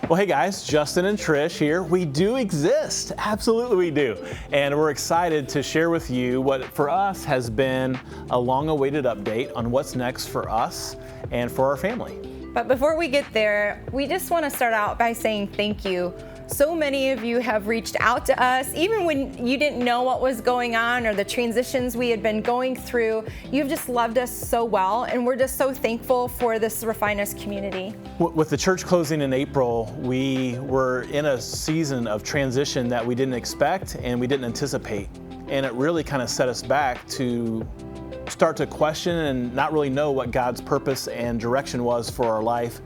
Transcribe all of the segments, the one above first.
Well, hey guys, Justin and Trish here. We do exist. Absolutely we do. And we're excited to share with you what for us has been a long-awaited update on what's next for us and for our family. But before we get there, we just want to start out by saying thank you. So many of you have reached out to us, even when you didn't know what was going on or the transitions we had been going through. You've just loved us so well, and we're just so thankful for this RefineUs community. With the church closing in April, we were in a season of transition that we didn't expect and we didn't anticipate. And it really kind of set us back to start to question and not really know what God's purpose and direction was for our life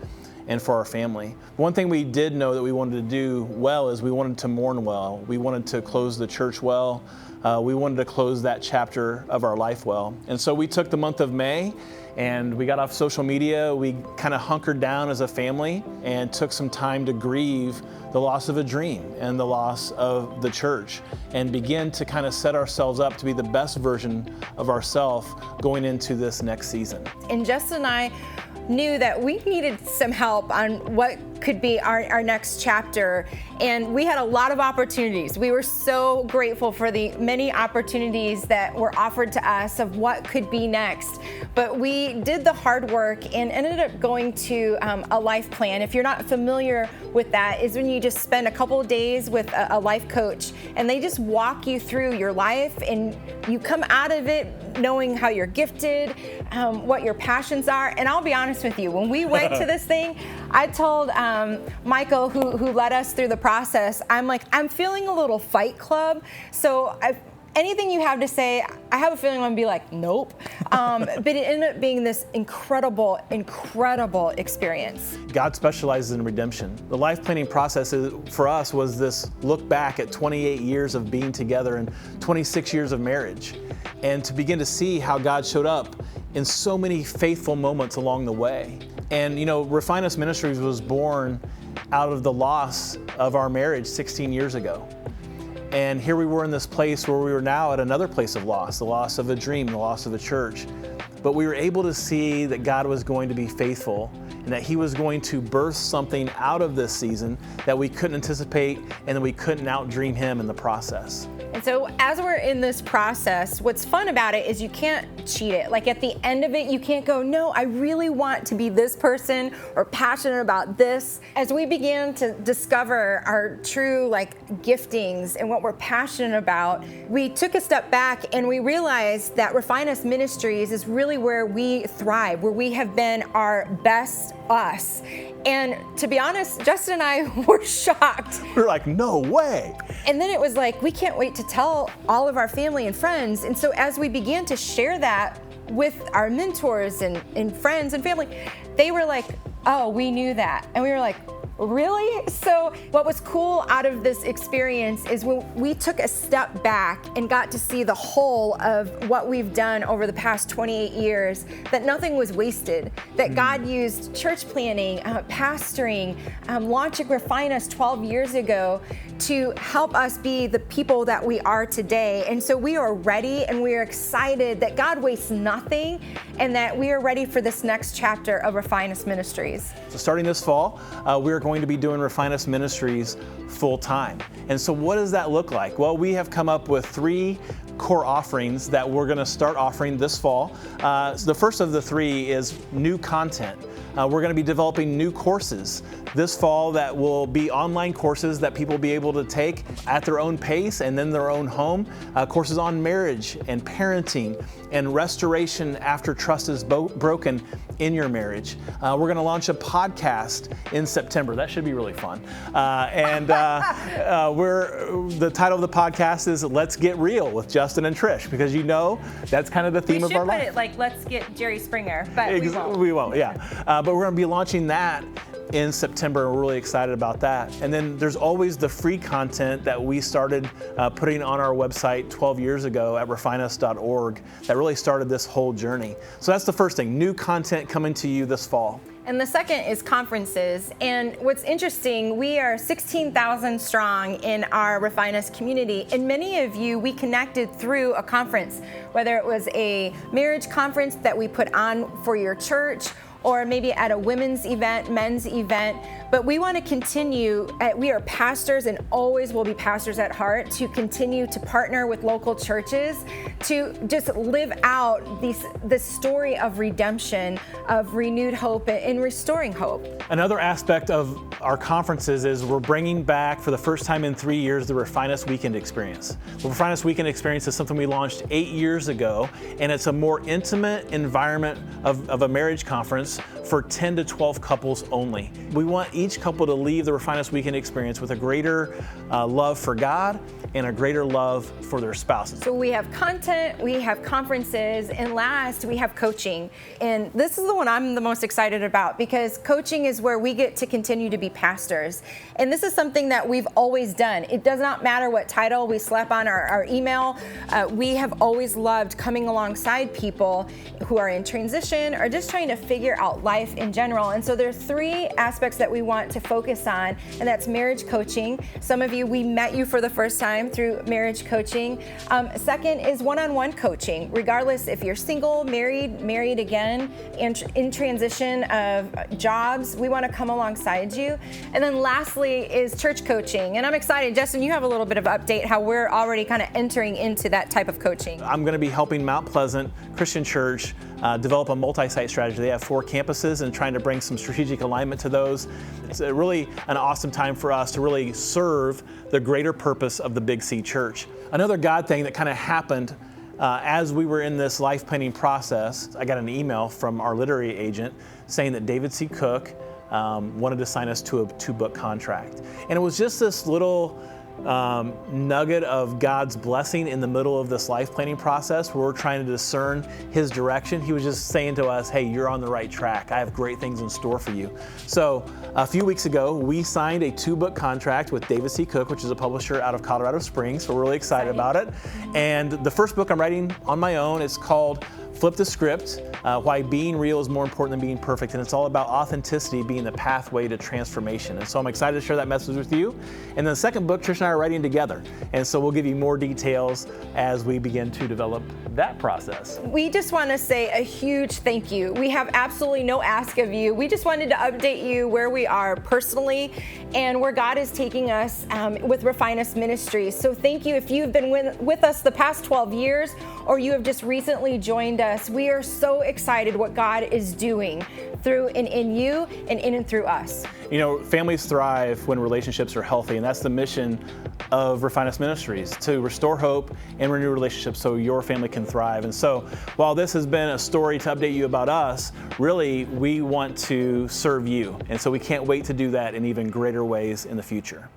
and for our family. One thing we did know that we wanted to do well is we wanted to mourn well. We wanted to close the church well. We wanted to close that chapter of our life well. And so we took the month of May and we got off social media. We kind of hunkered down as a family and took some time to grieve the loss of a dream and the loss of the church and begin to kind of set ourselves up to be the best version of ourselves going into this next season. And Justin and I knew that we needed some help on what could be our next chapter, and we had a lot of opportunities. We were so grateful for the many opportunities that were offered to us of what could be next, but we did the hard work and ended up going to a life plan. If you're not familiar with that, is when you just spend a couple of days with a life coach and they just walk you through your life and you come out of it knowing how you're gifted, what your passions are. And I'll be honest with you, when we went to this thing, I told Michael, who led us through the process, I'm feeling a little Fight Club. So anything you have to say, I have a feeling I'm gonna be like, nope. But it ended up being this incredible, incredible experience. God specializes in redemption. The life planning process for us was this look back at 28 years of being together and 26 years of marriage, and to begin to see how God showed up in so many faithful moments along the way. And you know, RefineUs Ministries was born out of the loss of our marriage 16 years ago. And here we were in this place where we were now at another place of loss, the loss of a dream, the loss of a church. But we were able to see that God was going to be faithful and that He was going to birth something out of this season that we couldn't anticipate and that we couldn't outdream Him in the process. And so as we're in this process, what's fun about it is you can't cheat it. Like at the end of it, you can't go, no, I really want to be this person or passionate about this. As we began to discover our true giftings and what we're passionate about, we took a step back and we realized that RefineUs Ministries is really where we thrive, where we have been our best us. And to be honest, Justin and I were shocked. We were like, no way. And then it was like, we can't wait to tell all of our family and friends. And so as we began to share that with our mentors and friends and family, they were like, oh, we knew that. And we were like, really? So what was cool out of this experience is when we took a step back and got to see the whole of what we've done over the past 28 years, that nothing was wasted, that God used church planning, pastoring, launching RefineUs 12 years ago to help us be the people that we are today. And so we are ready and we are excited that God wastes nothing and that we are ready for this next chapter of RefineUs Ministries. So starting this fall, we're going to be doing RefineUs Ministries full time. And so what does that look like? Well, we have come up with 3 core offerings that we're going to start offering this fall. So the first of the 3 is new content. We're going to be developing new courses this fall that will be online courses that people will be able to take at their own pace and in their own home. Courses on marriage and parenting and restoration after trust is broken in your marriage. We're going to launch a podcast in September. That should be really fun. The title of the podcast is Let's Get Real with Justin and Trish, because you know that's kind of the theme of our life. We should put it Let's Get Jerry Springer, but we won't, yeah. But we're going to be launching that in September, and we're really excited about that. And then there's always the free content that we started putting on our website 12 years ago at RefineUs.org that really started this whole journey. So that's the first thing, new content coming to you this fall. And the second is conferences. And what's interesting, we are 16,000 strong in our RefineUs community. And many of you, we connected through a conference, whether it was a marriage conference that we put on for your church, or maybe at a women's event, men's event. But we want to continue, we are pastors and always will be pastors at heart, to continue to partner with local churches to just live out this story of redemption, of renewed hope and restoring hope. Another aspect of our conferences is we're bringing back for the first time in 3 years the RefineUs Weekend Experience. The RefineUs Weekend Experience is something we launched 8 years ago, and it's a more intimate environment of a marriage conference for 10 to 12 couples only. We want each couple to leave the RefineUs Weekend Experience with a greater love for God and a greater love for their spouses. So we have content, we have conferences, and last we have coaching. And this is the one I'm the most excited about, because coaching is where we get to continue to be pastors. And this is something that we've always done. It does not matter what title we slap on our email. We have always loved coming alongside people who are in transition or just trying to figure out life in general. And so there are 3 aspects that we want to focus on, and that's marriage coaching. Some of you, we met you for the first time through marriage coaching. Second is one-on-one coaching, regardless if you're single, married again, and in transition of jobs, we want to come alongside you. And then lastly is church coaching. And I'm excited, Justin, you have a little bit of update how we're already kind of entering into that type of coaching. I'm going to be helping Mount Pleasant Christian Church develop a multi-site strategy. They have 4 campuses and trying to bring some strategic alignment to those. It's really an awesome time for us to really serve the greater purpose of the Big C Church. Another God thing that kind of happened as we were in this life planning process, I got an email from our literary agent saying that David C. Cook wanted to sign us to a 2-book contract. And it was just this little nugget of God's blessing in the middle of this life planning process where we're trying to discern His direction. He was just saying to us, hey, you're on the right track. I have great things in store for you. So a few weeks ago, we signed a 2-book contract with David C. Cook, which is a publisher out of Colorado Springs. So we're really excited about it. And the first book I'm writing on my own is called Flip the Script, Why Being Real is More Important Than Being Perfect. And it's all about authenticity being the pathway to transformation. And so I'm excited to share that message with you. And then the second book, Trisha and I are writing together. And so we'll give you more details as we begin to develop that process. We just want to say a huge thank you. We have absolutely no ask of you. We just wanted to update you where we are personally and where God is taking us with RefineUs Ministries. So thank you if you've been with us the past 12 years or you have just recently joined us. We are so excited what God is doing through and in you and in and through us. You know, families thrive when relationships are healthy, and that's the mission of RefineUs Ministries, to restore hope and renew relationships so your family can thrive. And so while this has been a story to update you about us, really we want to serve you. And so we can't wait to do that in even greater ways in the future.